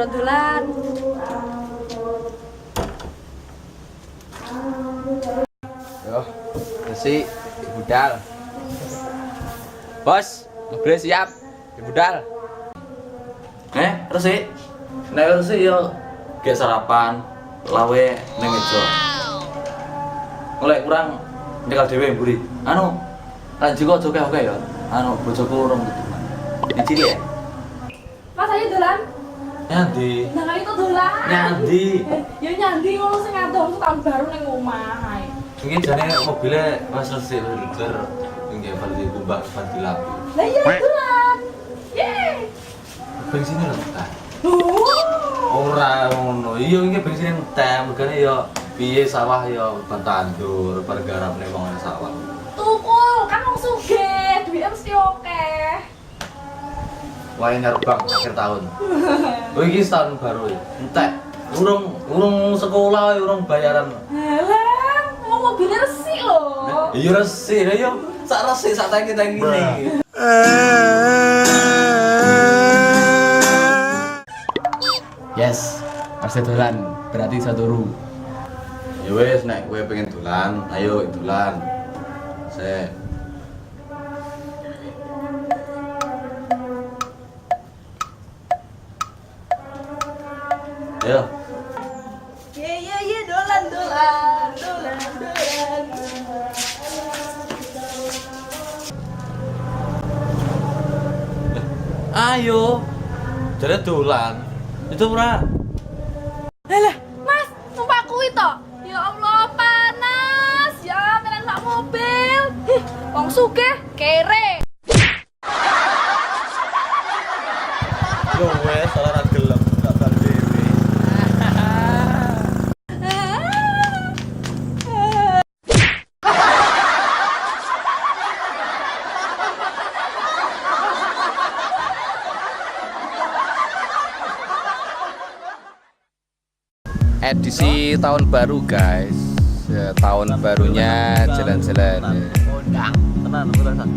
dolan-dolan. Yo, Resi, budal. Bos, mobil siap. Budal. Resi. Nek Resi yo gek sarapan, lawe ning meja. Mulai kurang nyekel dhewe mburi. Anu, lanjut kok oke ya. Anu bojoku urung ketuman. Iki cilik ya. Mas ayo dolan. Nyandi. Nang kali kok dolan. Nyandi. Ya nyandi ngono sing ngantuk tahun baru ning omah ae. Iki jane mobilnya Mas Resi lur nggih bali kumbak bali lapi. Lah iya dolan. Yeay. Bensinnya lho ta. Oh. Ora ngono. Iya iki bensin entek, megane ya piye sawah ya tandur pergarapne wong sawah. Tukul kan wong sugih, duwike mesti akeh. Wae nyerbang akhir tahun. Oh iki tahun baru ya. Entek. Urung sekolah, urung bayaran. Alah, mau mobilnya resik lho. Iya resik, ya sak resik sak tangi-tangi iki. Yes, pasti dolan. Berarti saya turu. Ya wes nek kowe pengen dolan, ayo dolan. Se Ayo. Ye dolan. Ayo. Jadi dolan. Itu ora. Alah, Mas, numpak kuwi to. Ya Allah, panas. Ya, menan mak mobil. Wong sugih kere. Yo wes salah ra gelem tak bal dhewe. Edisi tahun baru guys. Ya, tahun barunya jalan-jalan. Undang, tenan ora sak.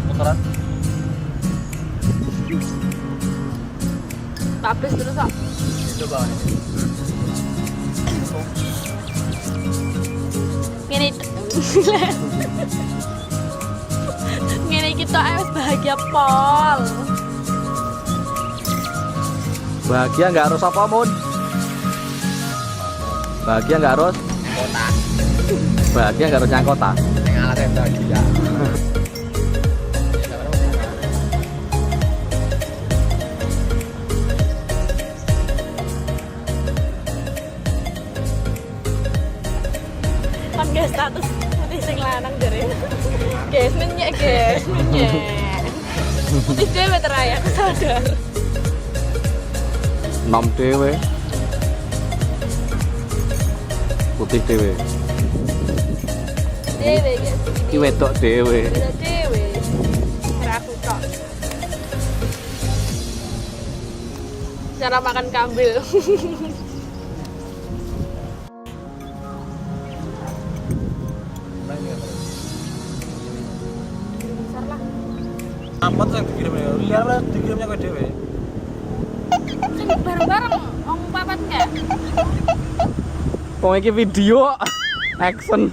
Motoran. Habis terus kok. Coba. Ngene. Ngene kita harus bahagia pol. Bahagia nggak harus apa, Mun? Bahagia nggak harus Kota. bahagia nggak harus nyangkota. Sing alate bahagia. Kan guys status putih sing lanang jare. Guys menye guys, menye. Putih dhewe teraya sadar. Nom dewe. Putih dewe. Dewe guys. Iki wedok dewe. Beda dewe. Ora aku tok. Cara makan kambil. Besar lah. Amat yang dikirim ya. Liar lah dikirimnya ke dhewe. Sing bareng-bareng om papat enggak? Kok iki video action.